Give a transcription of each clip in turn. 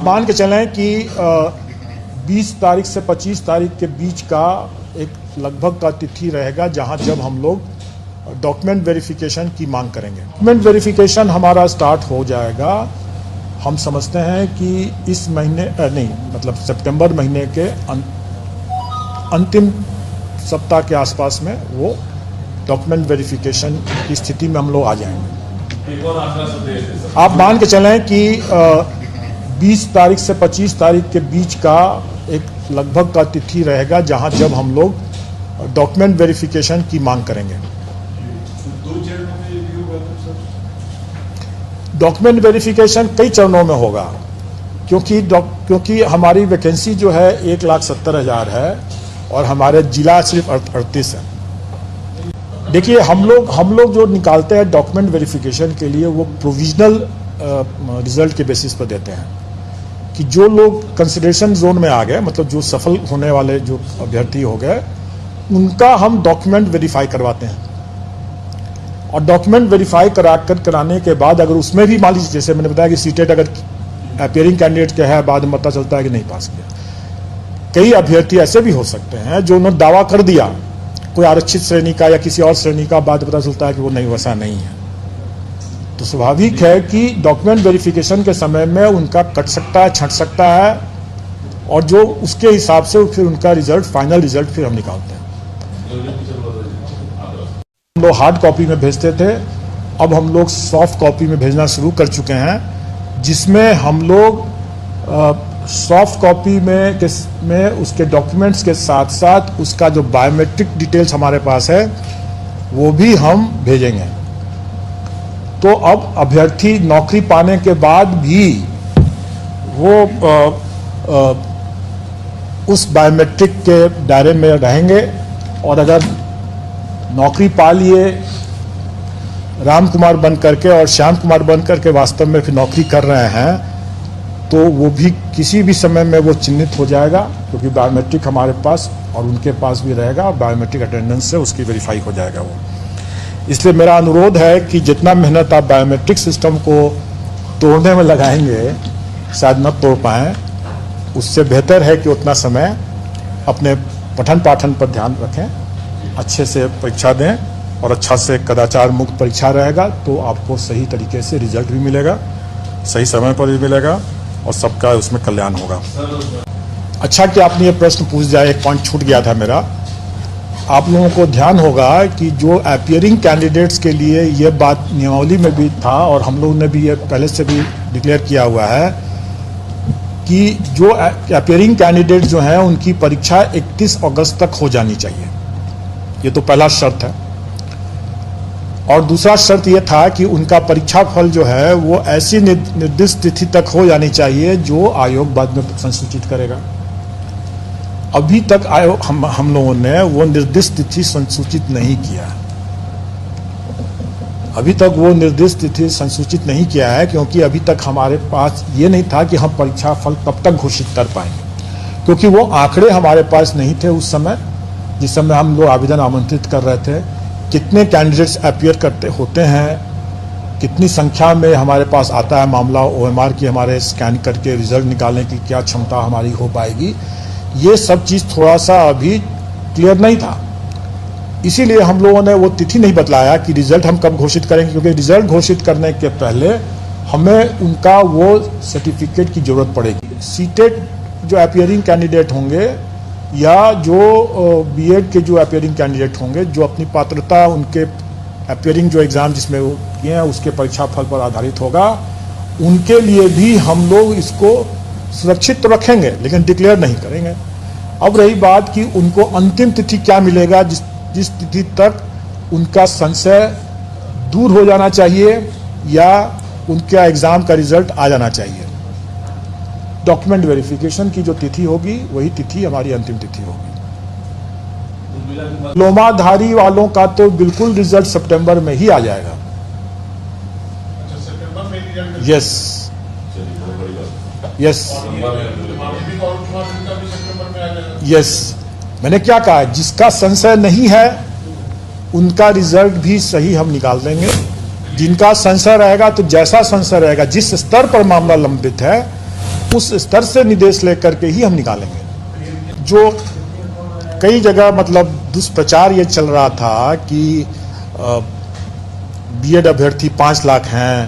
मान के चलें कि 20 तारीख से 25 तारीख के बीच का एक लगभग का तिथि रहेगा जहां जब हम लोग डॉक्यूमेंट वेरिफिकेशन की मांग करेंगे। डॉक्यूमेंट वेरिफिकेशन हमारा स्टार्ट हो जाएगा, हम समझते हैं कि इस महीने मतलब सितंबर महीने के अंतिम सप्ताह के आसपास में वो डॉक्यूमेंट वेरिफिकेशन की स्थिति में हम लोग आ जाएंगे। आप मान के चलें कि 20 तारीख से 25 तारीख के बीच का एक लगभग का तिथि रहेगा जहां जब हम लोग डॉक्यूमेंट वेरिफिकेशन की मांग करेंगे। डॉक्यूमेंट वेरिफिकेशन कई चरणों में होगा क्योंकि हमारी वैकेंसी जो है 1,70,000 है और हमारे जिला सिर्फ 38 है। देखिए हम लोग जो निकालते हैं डॉक्यूमेंट वेरिफिकेशन के लिए वो प्रोविजनल रिजल्ट के बेसिस पर देते हैं कि जो लोग कंसिडरेशन जोन में आ गए, मतलब जो सफल होने वाले जो अभ्यर्थी हो गए, उनका हम डॉक्यूमेंट वेरीफाई करवाते हैं। और डॉक्यूमेंट वेरीफाई कराने के बाद अगर उसमें भी मान लीजिए, जैसे मैंने बताया कि सीटेट अगर अपियरिंग कैंडिडेट के है, बाद में पता चलता है कि नहीं पास किया। कई अभ्यर्थी ऐसे भी हो सकते हैं जो उन्होंने दावा कर दिया कोई आरक्षित श्रेणी का या किसी और श्रेणी का, बाद पता चलता है कि वो नहीं, वैसा नहीं है। तो स्वाभाविक है कि डॉक्यूमेंट वेरिफिकेशन के समय में उनका कट सकता है, छंट सकता है, और जो उसके हिसाब से फिर उनका रिजल्ट, फाइनल रिजल्ट फिर हम निकालते हैं। हम लोग हार्ड कॉपी में भेजते थे, अब हम लोग सॉफ्ट कॉपी में भेजना शुरू कर चुके हैं, जिसमें हम लोग सॉफ्ट कॉपी में उसके डॉक्यूमेंट्स के साथ साथ उसका जो बायोमेट्रिक डिटेल्स हमारे पास है वो भी हम भेजेंगे। तो अब अभ्यर्थी नौकरी पाने के बाद भी वो उस बायोमेट्रिक के दायरे में रहेंगे, और अगर नौकरी पा लिए राम कुमार बन करके और श्याम कुमार बन करके वास्तव में फिर नौकरी कर रहे हैं, तो वो भी किसी भी समय में वो चिन्हित हो जाएगा, क्योंकि बायोमेट्रिक हमारे पास और उनके पास भी रहेगा, और बायोमेट्रिक अटेंडेंस से उसकी वेरीफाई हो जाएगा वो। इसलिए मेरा अनुरोध है कि जितना मेहनत आप बायोमेट्रिक सिस्टम को तोड़ने में लगाएंगे, शायद न तोड़ पाएँ, उससे बेहतर है कि उतना समय अपने पठन पाठन पर ध्यान रखें, अच्छे से परीक्षा दें, और अच्छा से कदाचार मुक्त परीक्षा रहेगा तो आपको सही तरीके से रिजल्ट भी मिलेगा, सही समय पर भी मिलेगा, और सबका उसमें कल्याण होगा। अच्छा कि आपने ये प्रश्न पूछ दिया, एक पॉइंट छूट गया था मेरा। आप लोगों को ध्यान होगा कि जो अपियरिंग कैंडिडेट्स के लिए ये बात नियमावली में भी था, और हम लोगों ने भी ये पहले से भी डिक्लेयर किया हुआ है कि जो अपियरिंग कैंडिडेट जो हैं उनकी परीक्षा 31 अगस्त तक हो जानी चाहिए। ये तो पहला शर्त है। और दूसरा शर्त ये था कि उनका परीक्षा फल जो है वो ऐसी निर्दिष्ट तिथि तक हो जानी चाहिए जो आयोग बाद में संसूचित करेगा। अभी तक आयोग हम लोगों ने वो निर्दिष्ट तिथि संसूचित नहीं किया। अभी तक वो निर्दिष्ट तिथि संसूचित नहीं किया है, क्योंकि अभी तक हमारे पास ये नहीं था कि हम परीक्षा फल कब तक घोषित कर पाएंगे, क्योंकि वो आंकड़े हमारे पास नहीं थे उस समय, जिस समय हम लोग आवेदन आमंत्रित कर रहे थे। कितने कैंडिडेट्स अपियर करते होते हैं, कितनी संख्या में हमारे पास आता है मामला, OMR की हमारे स्कैन करके रिजल्ट निकालने की क्या क्षमता हमारी हो पाएगी, ये सब चीज़ थोड़ा सा अभी क्लियर नहीं था। इसीलिए हम लोगों ने वो तिथि नहीं बतलाया कि रिजल्ट हम कब घोषित करेंगे, क्योंकि रिजल्ट घोषित करने के पहले हमें उनका वो सर्टिफिकेट की जरूरत पड़ेगी। सीटेट जो अपियरिंग कैंडिडेट होंगे या जो बीएड के जो अपियरिंग कैंडिडेट होंगे, जो अपनी पात्रता उनके अपियरिंग जो एग्ज़ाम जिसमें वो किए हैं उसके परीक्षा फल पर आधारित होगा, उनके लिए भी हम लोग इसको सुरक्षित तो रखेंगे लेकिन डिक्लेयर नहीं करेंगे। अब रही बात कि उनको अंतिम तिथि क्या मिलेगा, जिस तिथि तक उनका संशय दूर हो जाना चाहिए या उनका एग्ज़ाम का रिजल्ट आ जाना चाहिए। डॉक्यूमेंट वेरिफिकेशन की जो तिथि होगी वही तिथि हमारी अंतिम तिथि होगी। डिप्लोमाधारी वालों का तो बिल्कुल रिजल्ट सितंबर में ही आ जाएगा। यस यस यस, मैंने क्या कहा, जिसका संशय नहीं है उनका रिजल्ट भी सही हम निकाल देंगे। जिनका संशय रहेगा, तो जैसा संशय रहेगा, जिस स्तर पर मामला लंबित है उस स्तर से निर्देश लेकर के ही हम निकालेंगे। जो कई जगह मतलब दुष्प्रचार ये चल रहा था कि बीएड अभ्यर्थी 5 लाख हैं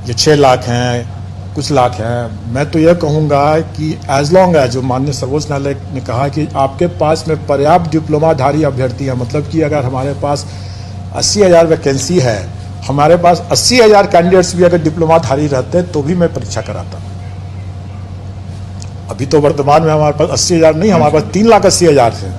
या 6 लाख हैं, कुछ लाख हैं। मैं तो यह कहूँगा कि एज लॉन्ग एज जो माननीय सर्वोच्च न्यायालय ने कहा कि आपके पास में पर्याप्त डिप्लोमाधारी अभ्यर्थी हैं, मतलब कि अगर हमारे पास 80,000 वैकेंसी है, हमारे पास 80,000 कैंडिडेट्स भी अगर डिप्लोमाधारी रहते तो भी मैं परीक्षा कराता। अभी तो वर्तमान में हमारे पास 80,000 नहीं, हमारे पास 3,80,000 है।